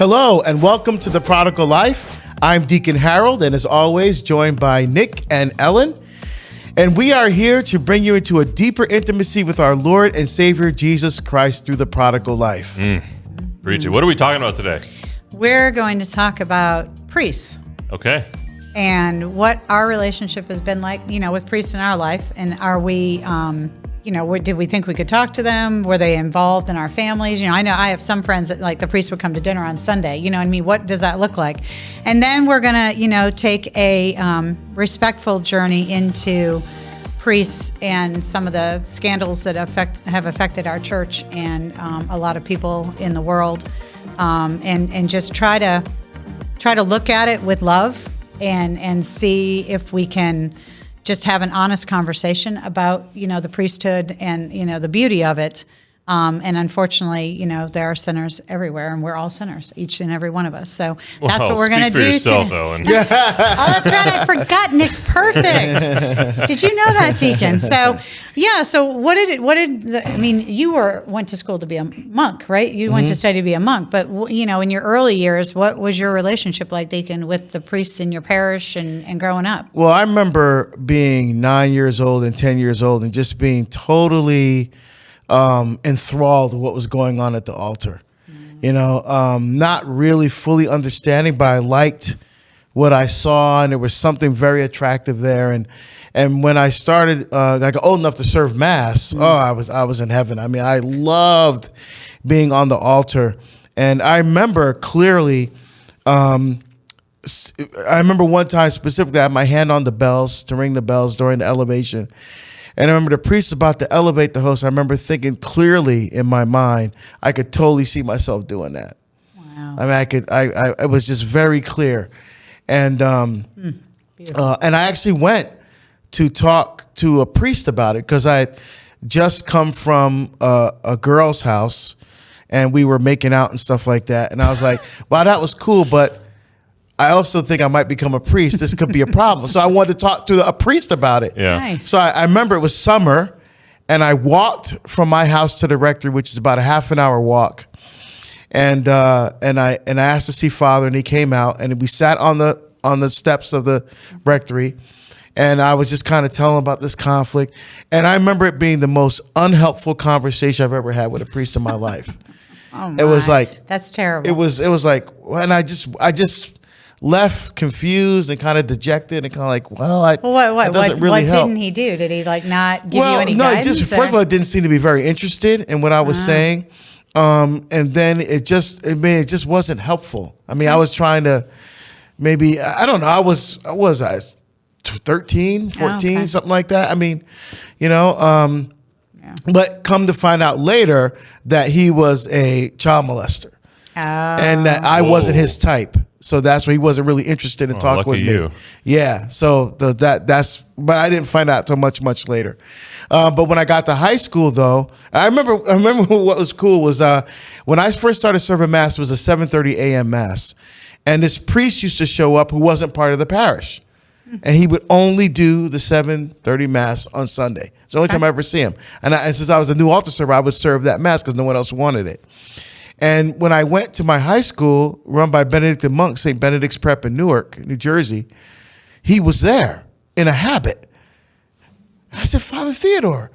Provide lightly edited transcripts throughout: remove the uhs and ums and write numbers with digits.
Hello and welcome to The Prodigal Life. I'm Deacon Harold and as always joined by Nick and Ellen. And we are here to bring you into a deeper intimacy with our Lord and Savior Jesus Christ through the prodigal life. Preach it. What are we talking about today? We're going to talk about priests. Okay. And what our relationship has been like, with priests in our life. And are we, did we think we could talk to them? Were they involved in our families? I know I have some friends that like the priest would come to dinner on Sunday. What does that look like? And then we're going to, take a respectful journey into priests and some of the scandals that have affected our church and a lot of people in the world, and just try to look at it with love and see if we can just have an honest conversation about the priesthood and the beauty of it. And unfortunately, there are sinners everywhere, and we're all sinners, each and every one of us. So that's what we're going to do. Yourself, Ellen. Oh, that's right. I forgot. Nick's perfect. Did you know that, Deacon? So, yeah. So you went to school to be a monk, right? You went to study to be a monk. But, in your early years, what was your relationship like, Deacon, with the priests in your parish and growing up? Well, I remember being 9 years old and 10 years old and just being totally enthralled with what was going on at the altar. Not really fully understanding, but I liked what I saw, and there was something very attractive there. And when I started, I got old enough to serve Mass, I was in heaven. I mean, I loved being on the altar. And I remember clearly, I remember one time specifically, I had my hand on the bells to ring the bells during the elevation. And I remember the priest about to elevate the host. I remember thinking clearly in my mind, I could totally see myself doing that. Wow. I mean, it was just very clear. And and I actually went to talk to a priest about it because I had just come from a girl's house and we were making out and stuff like that. And I was like, wow, that was cool, but I also think I might become a priest. This could be a problem. So I wanted to talk to a priest about it. Yeah. Nice. So I remember it was summer, and I walked from my house to the rectory, which is about a half an hour walk. And I asked to see Father, and he came out, and we sat on the steps of the rectory, and I was just kind of telling him about this conflict. And I remember it being the most unhelpful conversation I've ever had with a priest in my life. Oh my. It was like that's terrible. It was like, and I just left confused and kind of dejected and kind of like, what really help. Didn't he do? Did he not give you any guidance? First of all, it didn't seem to be very interested in what I was saying. And then it just wasn't helpful. I mean, I was trying to maybe, I don't know, I was 13, 14, something like that. I mean, but come to find out later that he was a child molester. And that I wasn't his type. So that's why he wasn't really interested in talking with me. You. Yeah. So but I didn't find out until much later. But when I got to high school though, I remember what was cool was when I first started serving Mass, it was a 7:30 a.m. Mass. And this priest used to show up who wasn't part of the parish. And he would only do the 7:30 Mass on Sunday. It's the only time I ever see him. And since I was a new altar server, I would serve that Mass because no one else wanted it. And when I went to my high school, run by Benedictine monks, St. Benedict's Prep in Newark, New Jersey, he was there in a habit. And I said, Father Theodore.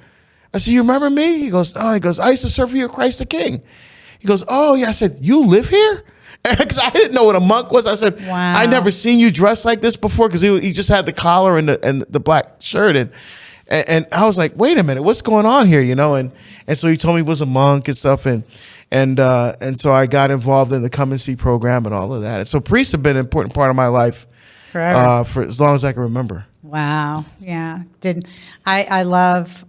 I said, you remember me? He goes, I used to serve for you at Christ the King. He goes, oh, yeah. I said, you live here? Because I didn't know what a monk was. I said, wow. I never seen you dressed like this before because he just had the collar and the black shirt. And I was like, wait a minute, what's going on here? And so he told me he was a monk and stuff. And so I got involved in the Come and See program and all of that. And so priests have been an important part of my life forever, for as long as I can remember. Wow. Yeah. I love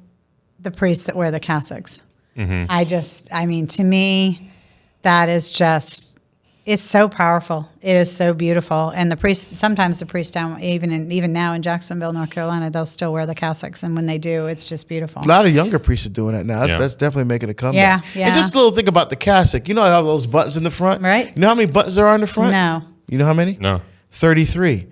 the priests that wear the cassocks. Mm-hmm. To me, that is just, it's so powerful. It is so beautiful. And sometimes the priests down, even now in Jacksonville, North Carolina, they'll still wear the cassocks. And when they do, it's just beautiful. A lot of younger priests are doing that now. That's definitely making a comeback. Yeah. And just a little thing about the cassock. You know how those buttons in the front? Right. You know how many buttons there are in the front? No. You know how many? No. 33.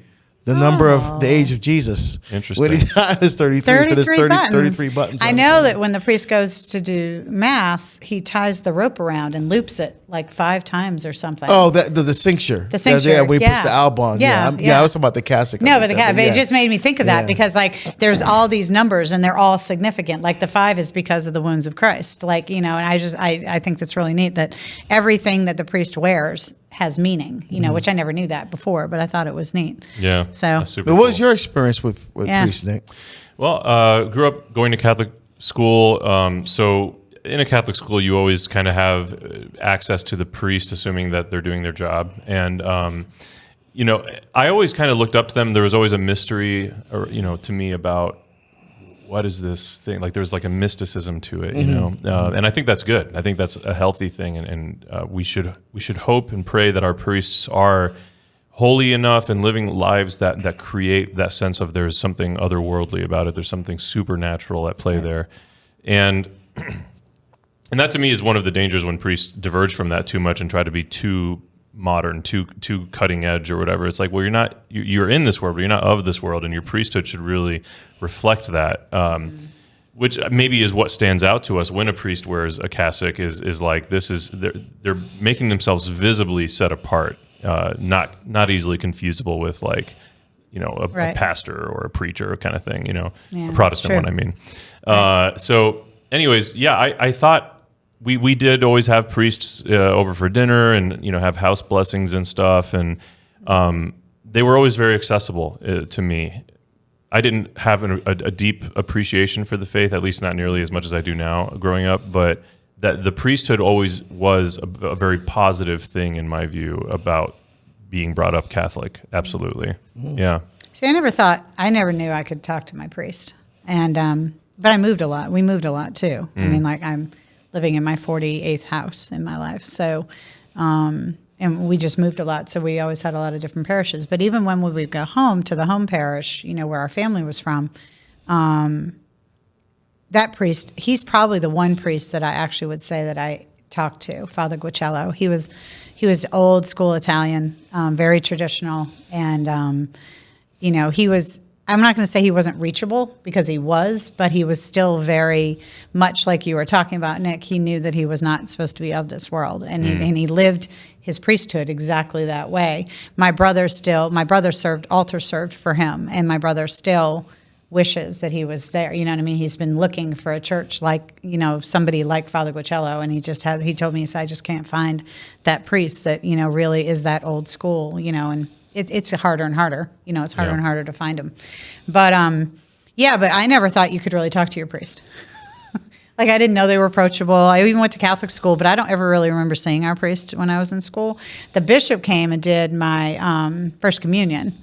The number of the age of Jesus. Interesting. When he died was 33. So there's 33 buttons. I know that when the priest goes to do mass, he ties the rope around and loops it like 5 times or something. Oh, the cincture. The cincture. Yeah, when he puts the alb on. I was talking about the cassock. No, but it just made me think of that because like there's all these numbers and they're all significant. Like the 5 is because of the wounds of Christ. Like, and I think that's really neat that everything that the priest wears has meaning, which I never knew that before, but I thought it was neat. Yeah. So, what was your experience with priest, Nick? Well, grew up going to Catholic school. So in a Catholic school, you always kind of have access to the priest, assuming that they're doing their job. And, I always kind of looked up to them. There was always a mystery, to me about what is this thing? Like there's like a mysticism to it, and I think that's good. I think that's a healthy thing, and we should hope and pray that our priests are holy enough and living lives that create that sense of there's something otherworldly about it. There's something supernatural at play there, and that to me is one of the dangers when priests diverge from that too much and try to be too modern, too cutting edge or whatever. It's like, well, you're in this world, but you're not of this world, and your priesthood should really reflect that. Which maybe is what stands out to us when a priest wears a cassock is like they're making themselves visibly set apart, not easily confusable with like a pastor or a preacher kind of thing, a Protestant one, I mean. So anyways, I thought we did always have priests over for dinner and have house blessings and stuff, and they were always very accessible to me. I didn't have a deep appreciation for the faith, at least not nearly as much as I do now growing up, but that the priesthood always was a very positive thing in my view about being brought up Catholic. Absolutely. Yeah. See, I never knew I could talk to my priest. And, but I moved a lot. We moved a lot too. I mean, like I'm living in my 48th house in my life. So, and we just moved a lot. So we always had a lot of different parishes. But even when we would go home to the home parish, where our family was from, that priest, he's probably the one priest that I actually would say that I talked to, Father Guicello. He was old school Italian, very traditional. And, he was, I'm not going to say he wasn't reachable because he was, but he was still very much like you were talking about, Nick. He knew that he was not supposed to be of this world, and he lived his priesthood exactly that way. My brother served altar served for him, and my brother still wishes that he was there. You know what I mean? He's been looking for a church like, somebody like Father Guicello, and he told me, I just can't find that priest that, really is that old school, and it's harder and harder. It's harder and harder to find them. But but I never thought you could really talk to your priest. Like I didn't know they were approachable. I even went to Catholic school, but I don't ever really remember seeing our priest when I was in school. The bishop came and did my first communion,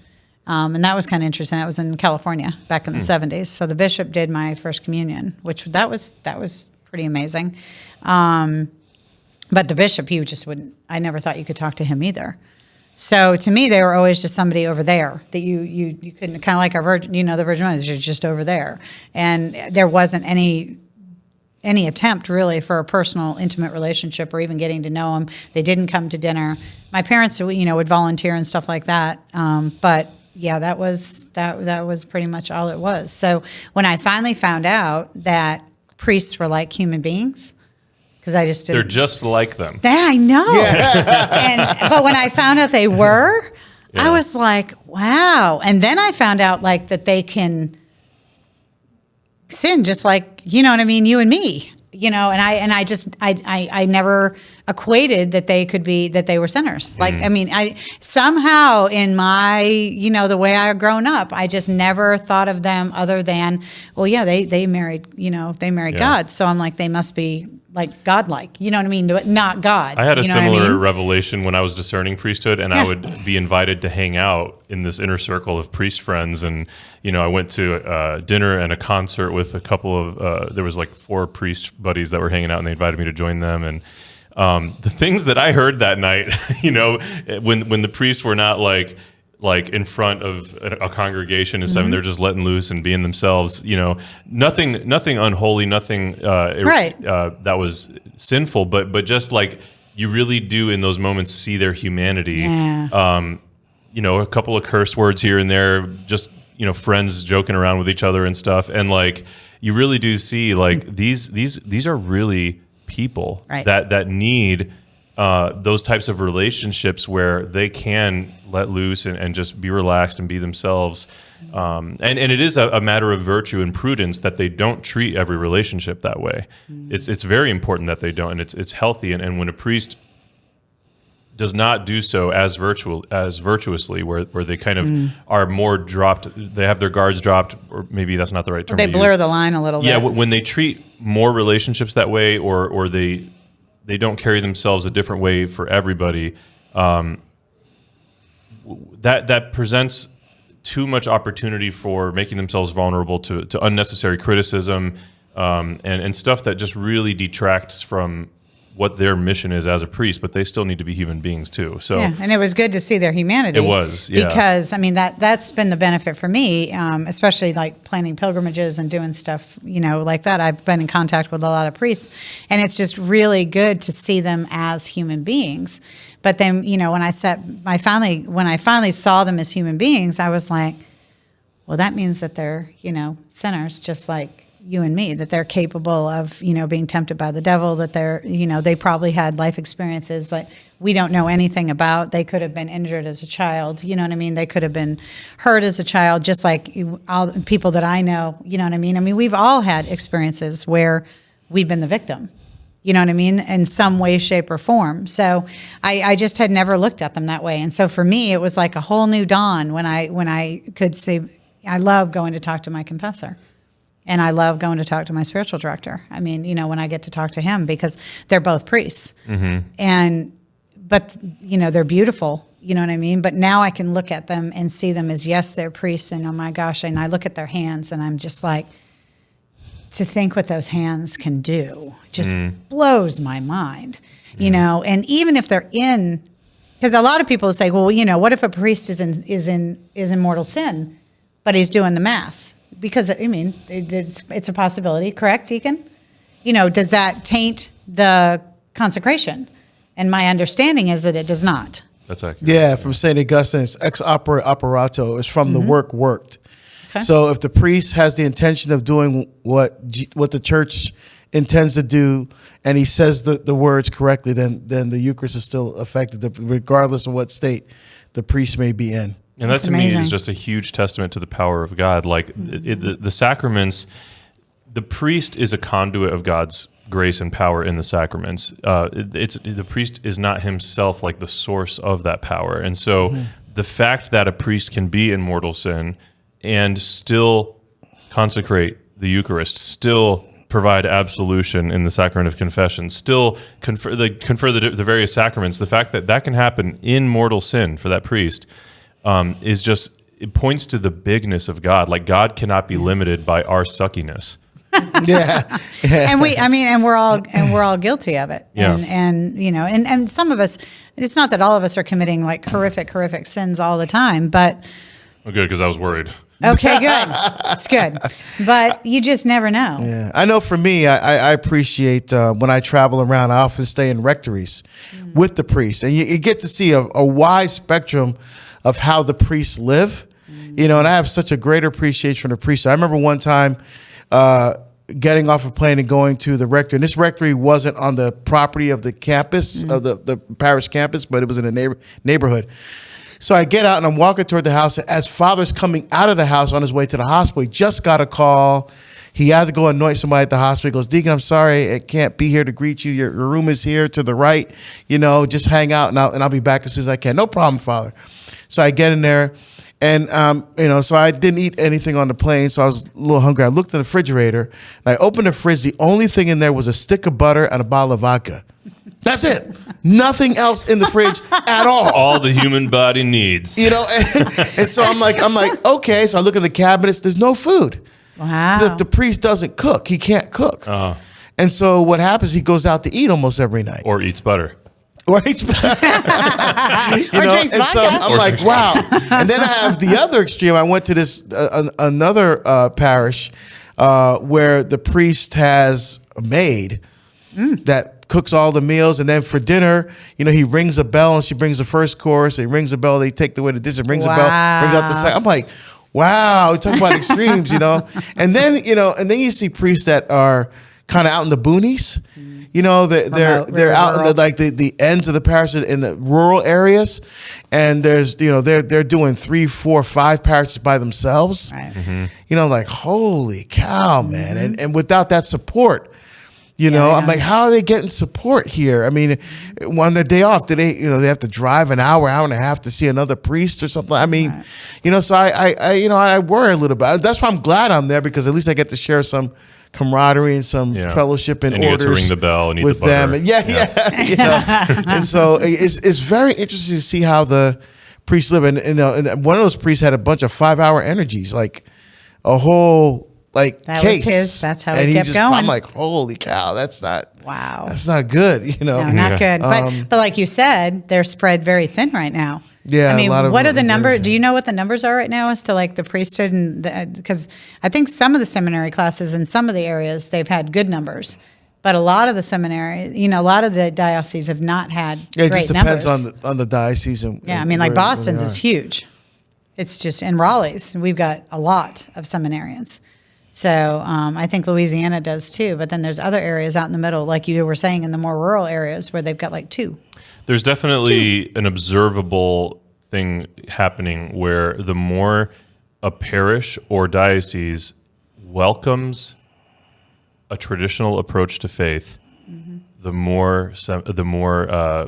and that was kind of interesting. That was in California back in the 70s. So the bishop did my first communion, which that was pretty amazing. But the bishop, he just wouldn't. I never thought you could talk to him either. So to me, they were always just somebody over there that you couldn't, kind of like our Virgin, the Virgin Mother, you're just over there. And there wasn't any attempt really for a personal, intimate relationship or even getting to know them. They didn't come to dinner. My parents, would volunteer and stuff like that. But yeah, that was pretty much all it was. So when I finally found out that priests were like human beings, because I just didn't. They're just like them. I know. Yeah. But when I found out they were, I was like, wow. And then I found out like that they can sin just like, you and me, and I never equated that they were sinners. Like, I somehow in my, the way I've grown up, I just never thought of them other than, well, yeah, they married, God. So I'm like, they must be like godlike, not gods. I had a similar revelation when I was discerning priesthood, and I would be invited to hang out in this inner circle of priest friends. And, I went to dinner and a concert with a couple of, there was like 4 priest buddies that were hanging out, and they invited me to join them. And the things that I heard that night, when the priests were not like in front of a congregation and stuff, and they're just letting loose and being themselves, nothing unholy, nothing that was sinful, but just like you really do in those moments see their humanity. a couple of curse words here and there, just, friends joking around with each other and stuff. And like, you really do see like these are really people right. that need those types of relationships where they can let loose and just be relaxed and be themselves. And it is a matter of virtue and prudence that they don't treat every relationship that way. It's very important that they don't, and it's healthy. And when a priest does not do so as virtuously, where they kind of are more dropped, they have their guards dropped, or maybe that's not the right term. They blur the line a little bit. Yeah, when they treat more relationships that way, or they don't carry themselves a different way for everybody, that presents too much opportunity for making themselves vulnerable to unnecessary criticism and stuff that just really detracts from what their mission is as a priest, but they still need to be human beings too. So yeah, and it was good to see their humanity. It was, yeah. Because I mean that's been the benefit for me, especially like planning pilgrimages and doing stuff, like that. I've been in contact with a lot of priests, and it's just really good to see them as human beings. But then, when I finally saw them as human beings, I was like, well, that means that they're, sinners, just like you and me, that they're capable of, being tempted by the devil, that they're, they probably had life experiences that we don't know anything about. They could have been injured as a child. You know what I mean? They could have been hurt as a child, just like all the people that I know. You know what I mean? I mean, we've all had experiences where we've been the victim. You know what I mean? In some way, shape, or form. So I just had never looked at them that way. And so for me, it was like a whole new dawn when I could say, I love going to talk to my confessor. And I love going to talk to my spiritual director. I mean, when I get to talk to him, because they're both priests. Mm-hmm. But they're beautiful. You know what I mean? But now I can look at them and see them as, yes, they're priests. And oh my gosh, and I look at their hands and I'm just like, to think what those hands can do just blows my mind, and even if they're because a lot of people say, well, what if a priest is in mortal sin, but he's doing the mass? Because I mean, it's a possibility, correct, Deacon? Does that taint the consecration? And my understanding is that it does not. That's accurate. Yeah, from St. Augustine's ex opere operato is from the work worked. Okay. So if the priest has the intention of doing what the church intends to do, and he says the words correctly, then the Eucharist is still effective, regardless of what state the priest may be in. And that to me is just a huge testament to the power of God. Like the sacraments, the priest is a conduit of God's grace and power in the sacraments. The priest is not himself like the source of that power. And so the fact that a priest can be in mortal sin and still consecrate the Eucharist, still provide absolution in the sacrament of confession, still confer the various sacraments, the fact that can happen in mortal sin for that priest is just, it points to the bigness of God. Like God cannot be limited by our suckiness. Yeah. And we're all guilty of it. Yeah. And some of us, it's not that all of us are committing like horrific sins all the time, but Well, good, because I was worried. Okay, good. It's good. But you just never know. Yeah, I know for me, I appreciate when I travel around, I often stay in rectories with the priests. And you get to see a wide spectrum of how the priests live. And I have such a great appreciation for the priests. I remember one time getting off a plane and going to the rectory. And this rectory wasn't on the property of the campus, of the parish campus, but it was in a neighborhood. So I get out and I'm walking toward the house. As Father's coming out of the house on his way to the hospital, he just got a call. He had to go anoint somebody at the hospital. He goes, Deacon, I'm sorry, I can't be here to greet you. Your room is here to the right. Just hang out and I'll be back as soon as I can. No problem, Father. So I get in there and, so I didn't eat anything on the plane. So I was a little hungry. I looked in the refrigerator and I opened the fridge. The only thing in there was a stick of butter and a bottle of vodka. That's it. Nothing else in the fridge at all. All the human body needs. And so I'm like, okay. So I look in the cabinets. There's no food. Wow. The priest doesn't cook. He can't cook. Uh-huh. And so what happens? He goes out to eat almost every night. Or eats butter. Or drinks vodka. So I'm like, wow. And then I have the other extreme. I went to this another parish where the priest has a maid that cooks all the meals, and then for dinner, he rings a bell and she brings the first course. He rings a bell, they take away the dish, and rings a bell, brings out the second. I'm like, wow, we talk about extremes, and then you see priests that are kind of out in the boonies. They're out in the ends of the parish in the rural areas, and there's they're doing 3, 4, 5 parishes by themselves. Right. Mm-hmm. Like, holy cow, man! And without that support, I'm like, how are they getting support here? I mean, on their day off, do they they have to drive an hour and a half to see another priest or something? I mean, so I worry a little bit. That's why I'm glad I'm there, because at least I get to share some camaraderie and some fellowship and orders. You get to ring the bell and eat with the butter. them. And so it's very interesting to see how the priests live. And one of those priests had a bunch of 5-hour energies, like a whole that case. Was his. That's how he kept going. I'm like, holy cow, that's not good. No, not good. But like you said, they're spread very thin right now. Yeah, I mean, what are the numbers? Yeah. Do you know what the numbers are right now as to like the priesthood? And because I think some of the seminary classes in some of the areas, they've had good numbers, but a lot of the seminary, a lot of the dioceses have not had great numbers. It just depends on the diocese. I mean, like Boston's is huge. It's just in Raleigh's, we've got a lot of seminarians. So I think Louisiana does too. But then there's other areas out in the middle, like you were saying, in the more rural areas where they've got like 2. There's definitely an observable thing happening where the more a parish or diocese welcomes a traditional approach to faith, the more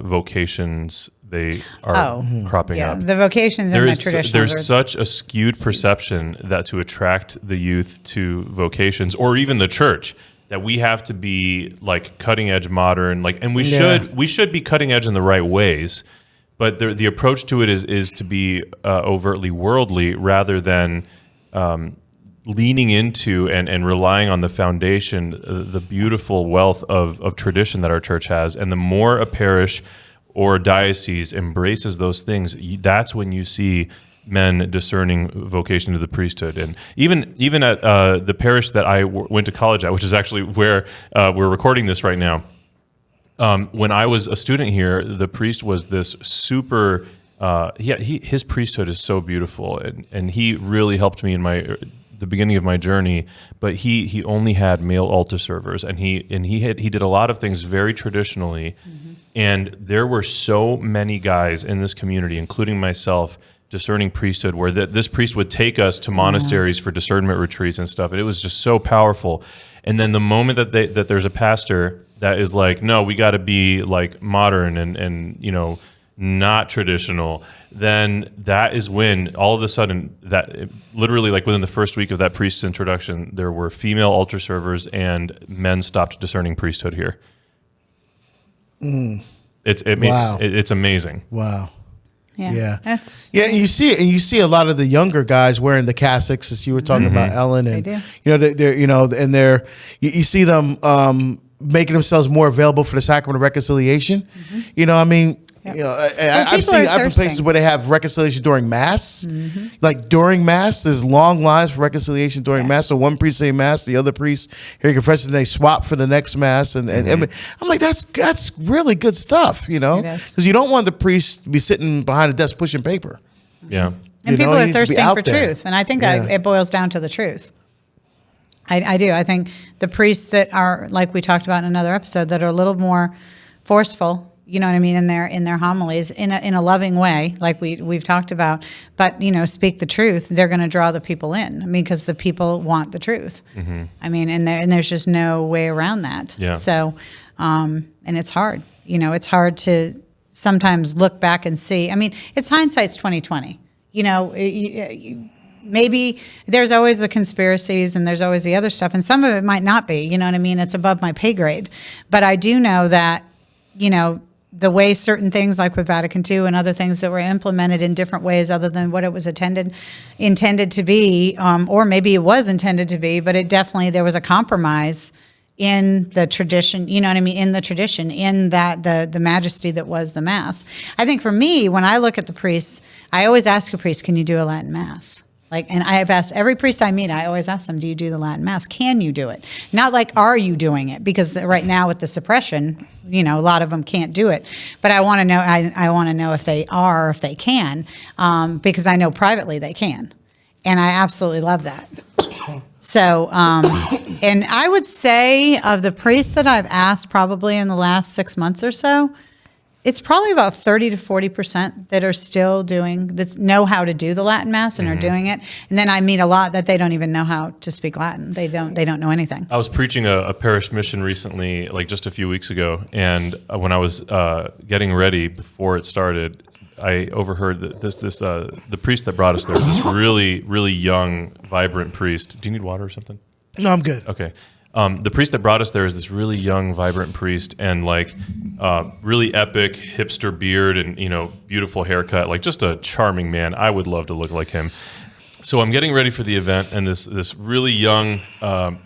vocations they are cropping up. The vocations and the traditions. There's such a skewed perception that to attract the youth to vocations, or even the church, that we have to be like cutting edge modern, and we should be cutting edge in the right ways, but the approach to it is to be overtly worldly rather than leaning into and relying on the foundation, the beautiful wealth of tradition that our church has. And the more a parish or a diocese embraces those things, that's when you see men discerning vocation to the priesthood. And even at the parish that I went to college at, which is actually where we're recording this right now, when I was a student here, the priest was this super his priesthood is so beautiful, and he really helped me in the beginning of my journey. But he only had male altar servers, and he did a lot of things very traditionally. And there were so many guys in this community, including myself, discerning priesthood, where this priest would take us to monasteries for discernment retreats and stuff, and it was just so powerful. And then the moment that there's a pastor that is like, no, we got to be like modern and not traditional, then that is when all of a sudden, that literally like within the first week of that priest's introduction, there were female altar servers and men stopped discerning priesthood here. It's amazing. Wow. Yeah. You see it, and you see a lot of the younger guys wearing the cassocks, as you were talking about, Ellen, and they're you see them making themselves more available for the sacrament of reconciliation. I've been places where they have reconciliation during Mass. Like during Mass, there's long lines for reconciliation during Mass. So one priest say Mass, the other priest hear confession, they swap for the next Mass. And I'm like, that's really good stuff, because you don't want the priest to be sitting behind a desk pushing paper. Yeah. And people are thirsting for truth. And I think it boils down to the truth. I do. I think the priests that are, like we talked about in another episode, that are a little more forceful, you know what I mean, in their homilies, in a loving way, like we've talked about, but speak the truth, they're going to draw the people in. I mean, because the people want the truth. I mean, and there's just no way around that. Yeah. So, and it's hard. It's hard to sometimes look back and see. I mean, it's hindsight's 20/20. Maybe there's always the conspiracies and there's always the other stuff, and some of it might not be. You know what I mean? It's above my pay grade, but I do know that the way certain things like with Vatican II and other things that were implemented in different ways other than what it was intended to be, or maybe it was intended to be, but there was a compromise in the tradition, you know what I mean, in the tradition, in that the majesty that was the Mass. I think for me, when I look at the priests, I always ask a priest, can you do a Latin Mass? Like, and I have asked every priest I meet, I always ask them, do you do the Latin Mass? Can you do it? Not like, are you doing it? Because right now with the suppression, a lot of them can't do it. But I want to know, I want to know if they are, if they can, because I know privately they can. And I absolutely love that. So, and I would say of the priests that I've asked probably in the last 6 months or so, it's probably about 30 to 40% that are still that know how to do the Latin Mass and are doing it. And then I meet a lot that they don't even know how to speak Latin. They don't know anything. I was preaching a parish mission recently, like just a few weeks ago, and when I was getting ready before it started, I overheard that the priest that brought us there, this really, really young, vibrant priest. Do you need water or something? No, I'm good. Okay. The priest that brought us there is this really young, vibrant priest, and really epic hipster beard and beautiful haircut, like just a charming man. I would love to look like him. So I'm getting ready for the event, and this really young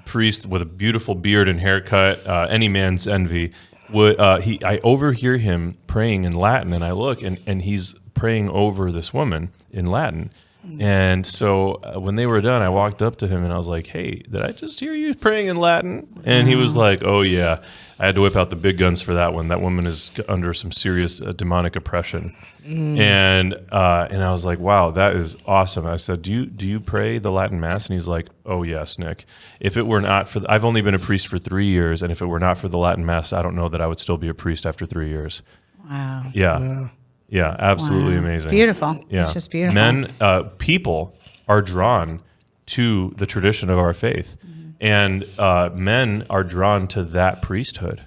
priest with a beautiful beard and haircut, any man's envy. I overhear him praying in Latin, and I look, and he's praying over this woman in Latin. And so when they were done, I walked up to him and I was like, "Hey, did I just hear you praying in Latin?" And he was like, "Oh yeah, I had to whip out the big guns for that one. That woman is under some serious demonic oppression." And I was like, "Wow, that is awesome." I said, "Do you pray the Latin Mass?" And he's like, "Oh yes, Nick. If it were not for I've only been a priest for 3 years, and if it were not for the Latin Mass, I don't know that I would still be a priest after 3 years." Wow. Yeah. Wow. Yeah, absolutely amazing. It's beautiful. Yeah. It's just beautiful. Men, people are drawn to the tradition of our faith, and men are drawn to that priesthood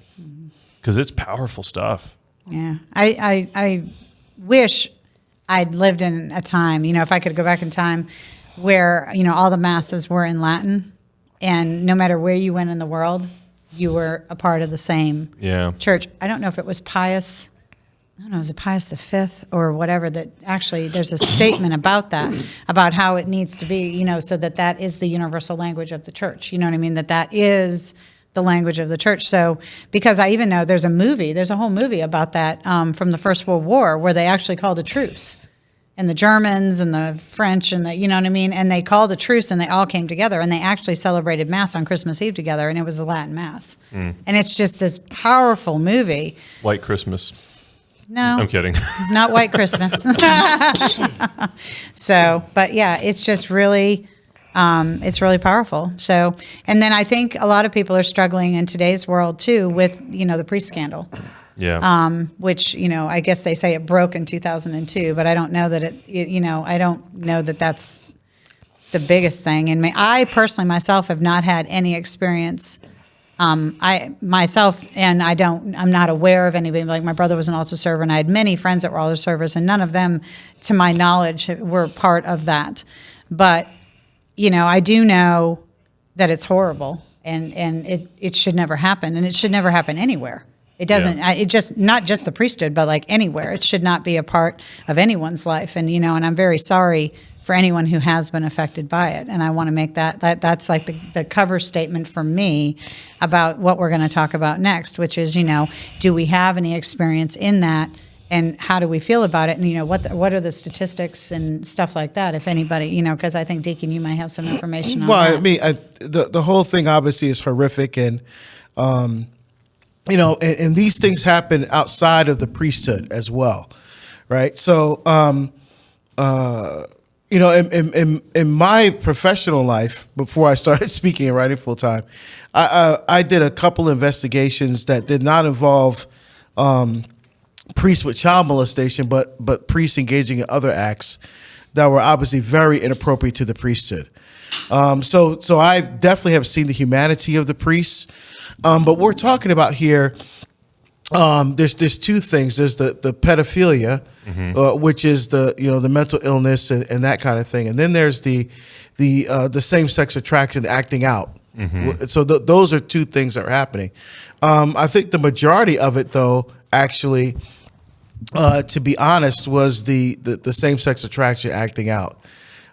because it's powerful stuff. Yeah, I wish I'd lived in a time, if I could go back in time, where all the masses were in Latin, and no matter where you went in the world, you were a part of the same church. I don't know if it was Pius. I don't know, is it Pius V or whatever, that actually there's a statement about that, about how it needs to be, so that is the universal language of the church. You know what I mean? That is the language of the church. So, because I even know there's a whole movie about that from the First World War where they actually called a truce. And the Germans and the French and you know what I mean? And they called a truce and they all came together and they actually celebrated Mass on Christmas Eve together, and it was the Latin Mass. And it's just this powerful movie. White Christmas. No, I'm kidding. Not White Christmas. So, but yeah, it's just really, it's really powerful. So, and then I think a lot of people are struggling in today's world too with, the priest scandal. Yeah. Which, I guess they say it broke in 2002, but I don't know that I don't know that that's the biggest thing. And I personally myself have not had any experience. I'm not aware of anybody. Like my brother was an altar server, and I had many friends that were altar servers, and none of them, to my knowledge, were part of that. But, I do know that it's horrible, and it should never happen, and it should never happen anywhere. It doesn't. Yeah. Not just the priesthood, but like anywhere. It should not be a part of anyone's life, and and I'm very sorry for anyone who has been affected by it. And I want to make that's like the cover statement for me about what we're going to talk about next, which is, do we have any experience in that, and how do we feel about it? And, what are the statistics and stuff like that, if anybody, because I think, Deacon, you might have some information on that. Well, I mean, the whole thing obviously is horrific, and, and these things happen outside of the priesthood as well, right? So, in my professional life, before I started speaking and writing full time, I did a couple investigations that did not involve priests with child molestation, but priests engaging in other acts that were obviously very inappropriate to the priesthood. So I definitely have seen the humanity of the priests. But what we're talking about here, there's two things. There's the pedophilia, which is the mental illness and that kind of thing, and then there's the same-sex attraction acting out. So those are two things that are happening. I think the majority of it, though, actually, to be honest, was the same-sex attraction acting out,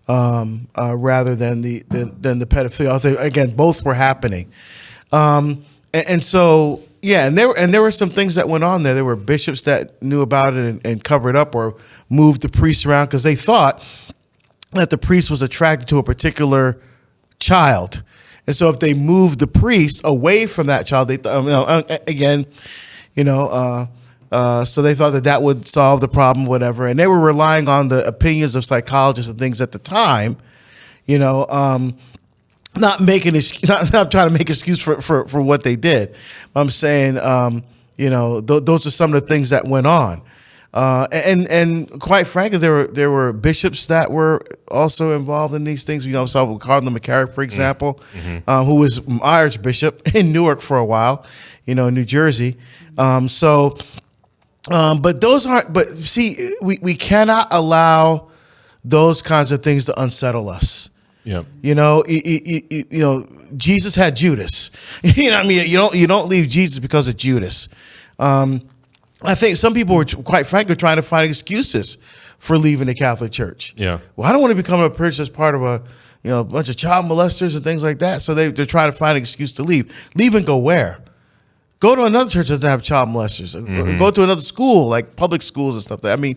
rather than the pedophilia. Again, both were happening, and so. Yeah, and there were some things that went on there. There were bishops that knew about it and covered up or moved the priests around because they thought that the priest was attracted to a particular child. And so if they moved the priest away from that child, they again, so they thought that would solve the problem, whatever. And they were relying on the opinions of psychologists and things at the time, not trying to make excuse for what they did. I'm saying, those are some of the things that went on. And quite frankly, there were bishops that were also involved in these things. So Cardinal McCarrick, for example, who was Archbishop in Newark for a while, in New Jersey. But those aren't. But see, we cannot allow those kinds of things to unsettle us. Yeah. Jesus had Judas. You don't leave Jesus because of Judas. I think some people were, quite frankly, trying to find excuses for leaving the Catholic Church. Yeah. Well, I don't want to become a priest as part of a bunch of child molesters and things like that. So they're trying to find an excuse to leave. Leave and go where? Go to another church that doesn't have child molesters. Go to another school, like public schools and stuff. The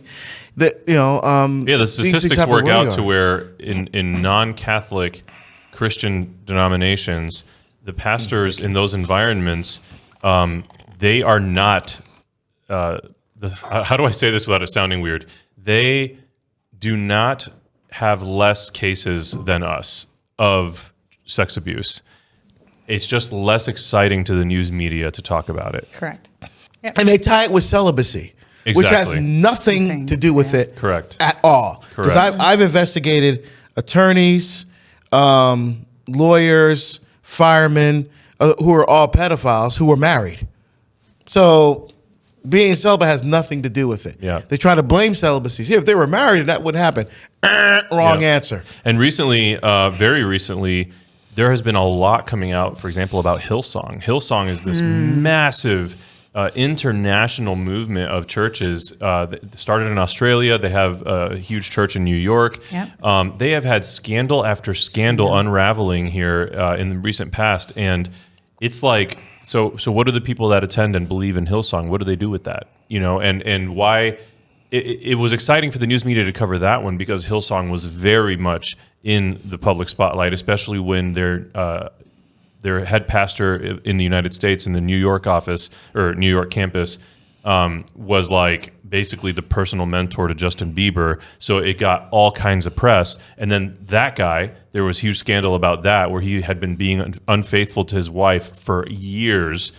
statistics work out to where in non-Catholic Christian denominations, the pastors in those environments, they are not. How do I say this without it sounding weird? They do not have less cases than us of sex abuse. It's just less exciting to the news media to talk about it. Correct. Yep. And they tie it with celibacy, which has nothing to do with it. Correct. At all. Because I've investigated attorneys, lawyers, firemen, who are all pedophiles who were married. So being celibate has nothing to do with it. Yeah. They try to blame celibacy. See, if they were married, that would happen. Wrong answer. And recently, very recently, there has been a lot coming out, for example, about Hillsong. Hillsong is this massive international movement of churches that started in Australia. They have a huge church in New York. Yep. They have had scandal after scandal unraveling here in the recent past. And it's like, so what do the people that attend and believe in Hillsong, what do they do with that? And why it was exciting for the news media to cover that one because Hillsong was very much in the public spotlight, especially when their head pastor in the United States in the New York office or New York campus was like basically the personal mentor to Justin Bieber. So it got all kinds of press. And then that guy, there was huge scandal about that where he had been being unfaithful to his wife for years,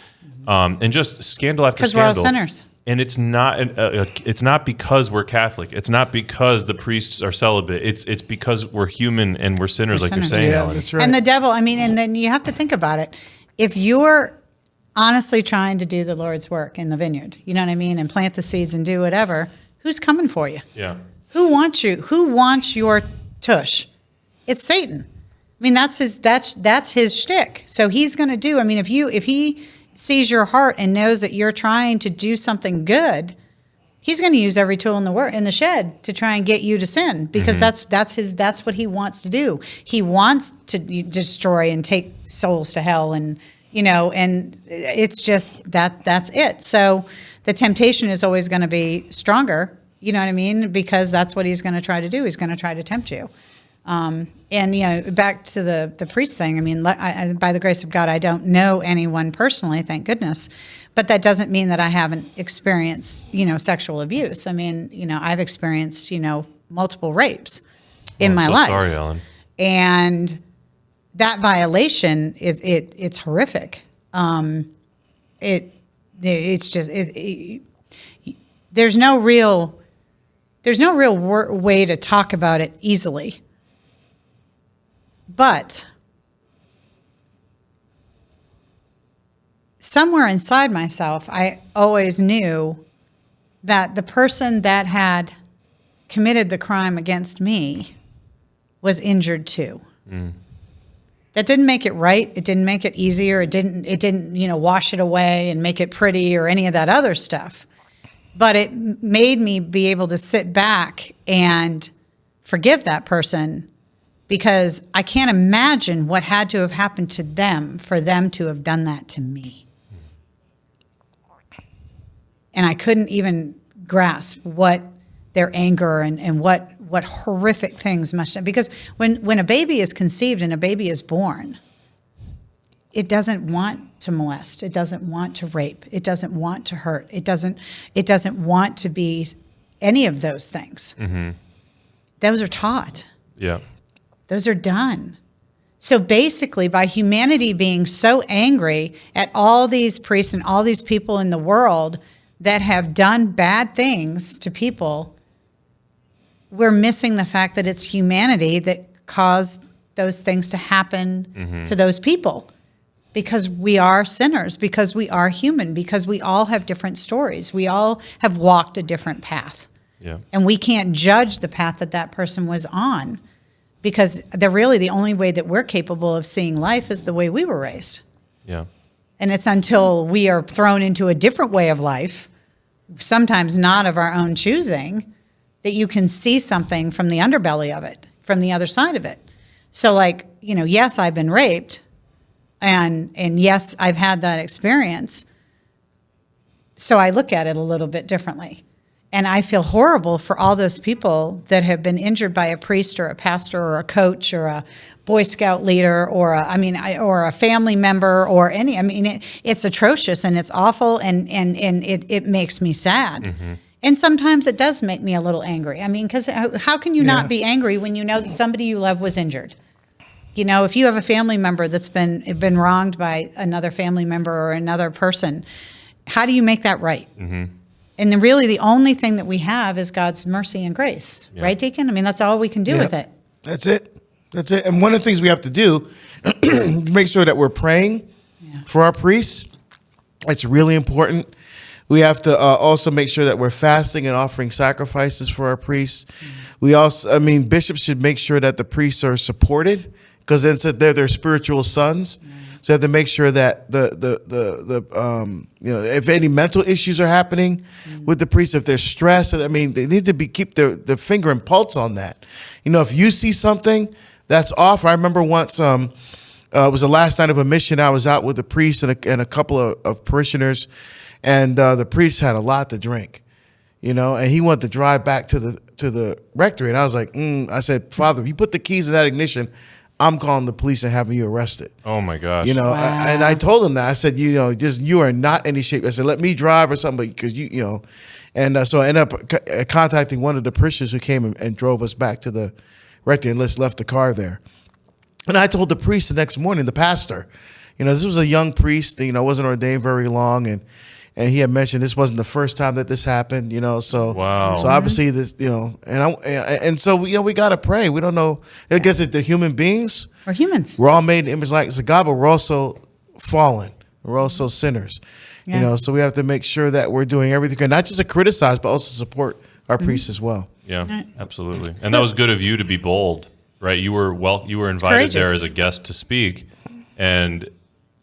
and just scandal after scandal. Because we're all sinners. And it's not because we're Catholic. It's not because the priests are celibate. It's because we're human and we're sinners, you're saying, Ellen. That's right. And the devil, and then you have to think about it. If you're honestly trying to do the Lord's work in the vineyard, you know what I mean, and plant the seeds and do whatever, who's coming for you? Yeah. Who wants you? Who wants your tush? It's Satan. That's his shtick. So he's going to do. If he sees your heart and knows that you're trying to do something good, he's going to use every tool in the shed to try and get you to sin because that's what he wants to do. He wants to destroy and take souls to hell, and it's just that's it. So the temptation is always going to be stronger. You know what I mean? Because that's what he's going to try to do. He's going to try to tempt you. And back to the priest thing. By the grace of God, I don't know anyone personally, thank goodness. But that doesn't mean that I haven't experienced, sexual abuse. I've experienced, multiple rapes in my life. Sorry, Ellen. And that violation it's horrific. It's just there's no real way to talk about it easily. But somewhere inside myself, I always knew that the person that had committed the crime against me was injured too. That didn't make it right. It didn't make it easier. It didn't wash it away and make it pretty or any of that other stuff. But it made me be able to sit back and forgive that person, because I can't imagine what had to have happened to them for them to have done that to me. And I couldn't even grasp what their anger and what what horrific things must have. Because when a baby is conceived and a baby is born, it doesn't want to molest. It doesn't want to rape. It doesn't want to hurt. It doesn't want to be any of those things. Mm-hmm. Those are taught. Yeah. Those are done. So basically, by humanity being so angry at all these priests and all these people in the world that have done bad things to people, we're missing the fact that it's humanity that caused those things to happen to those people. Because we are sinners, because we are human, because we all have different stories. We all have walked a different path. Yeah. And we can't judge the path that person was on, because the only way that we're capable of seeing life is the way we were raised. Yeah. And it's until we are thrown into a different way of life, sometimes not of our own choosing, that you can see something from the underbelly of it, from the other side of it. So yes, I've been raped. And yes, I've had that experience. So I look at it a little bit differently. And I feel horrible for all those people that have been injured by a priest or a pastor or a coach or a Boy Scout leader or a family member or any. It's atrocious and it's awful and it makes me sad. Mm-hmm. And sometimes it does make me a little angry. Because how can you not be angry when you know that somebody you love was injured? If you have a family member that's been wronged by another family member or another person, how do you make that right? Mm-hmm. And then really the only thing that we have is God's mercy and grace, right, Deacon? That's all we can do with it. That's it. And one of the things we have to do, make sure that we're praying for our priests. It's really important. We have to also make sure that we're fasting and offering sacrifices for our priests. Mm-hmm. We also, bishops should make sure that the priests are supported, because then they're their spiritual sons. Mm-hmm. So you have to make sure that if any mental issues are happening with the priests, if they're stressed, they need to keep their finger and pulse on that. If you see something that's off, I remember once it was the last night of a mission. I was out with a priest and a couple of parishioners, and the priest had a lot to drink, and he wanted to drive back to the rectory. And I was like, I said, Father, if you put the keys in that ignition, I'm calling the police and having you arrested. Oh my gosh. Wow. And I told him that. I said, you are not in any shape. I said, let me drive or something, because and so I ended up contacting one of the parishioners who came and drove us back to the rectory and left the car there. And I told the priest the next morning, the pastor, this was a young priest, wasn't ordained very long, and he had mentioned this wasn't the first time that this happened, so wow. So obviously this, so we got to pray. We don't know. I guess the human beings. We're humans. We're all made in the image likeness of God, but we're also fallen. We're also sinners. Yeah. So we have to make sure that we're doing everything, not just to criticize, but also support our priests as well. Yeah, absolutely. And that was good of you to be bold, right? You were invited there as a guest to speak, and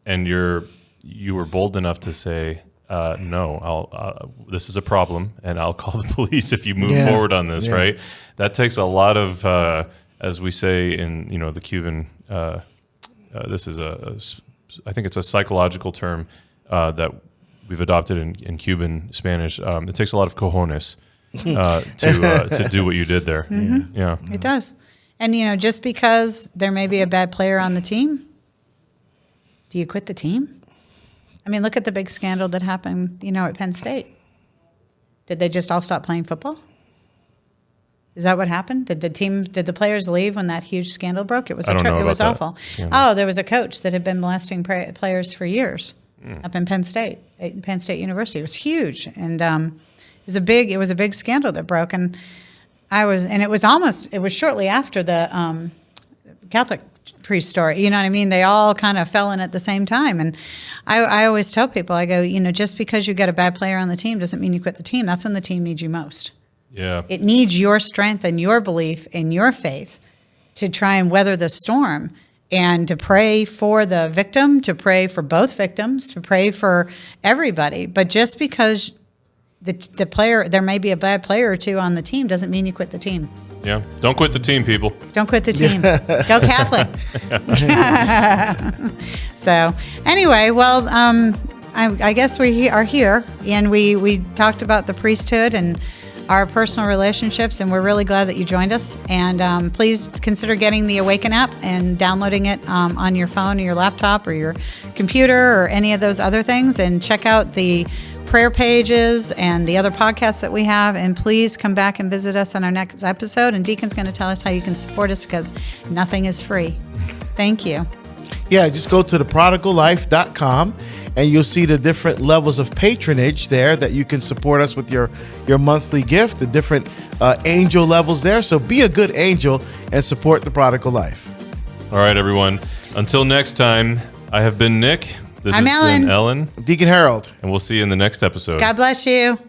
you were bold enough to say, no, this is a problem, and I'll call the police if you move forward on this, right? That takes a lot of, as we say in the Cuban, this is I think it's a psychological term that we've adopted in Cuban Spanish. It takes a lot of cojones to do what you did there. Mm-hmm. Yeah, it does. And just because there may be a bad player on the team, do you quit the team? Look at the big scandal that happened, at Penn State. Did they just all stop playing football? Is that what happened? Did the players leave when that huge scandal broke? It was awful. Oh, there was a coach that had been molesting players for years up in Penn State University. It was huge, and it was a big scandal that broke. And it was shortly after the Catholic priest story. You know what I mean? They all kind of fell in at the same time. And I always tell people, I go, just because you get a bad player on the team doesn't mean you quit the team. That's when the team needs you most. Yeah. It needs your strength and your belief and your faith to try and weather the storm, and to pray for the victim, to pray for both victims, to pray for everybody. But just because the player, there may be a bad player or two on the team, doesn't mean you quit the team. Yeah. Don't quit the team, people. Don't quit the team. Go Catholic. So anyway, well, I guess we are here, and we talked about the priesthood, and our personal relationships, and we're really glad that you joined us. And please consider getting the Awaken app and downloading it on your phone or your laptop or your computer or any of those other things, and check out the prayer pages and the other podcasts that we have. And please come back and visit us on our next episode. And Deacon's going to tell us how you can support us, because nothing is free. Thank you. Yeah, just go to theprodigallife.com and you'll see the different levels of patronage there that you can support us with your monthly gift, the different angel levels there. So be a good angel and support The Prodigal Life. All right, everyone. Until next time, I have been Nick. This I'm has Ellen. been Ellen. Deacon Harold. And we'll see you in the next episode. God bless you.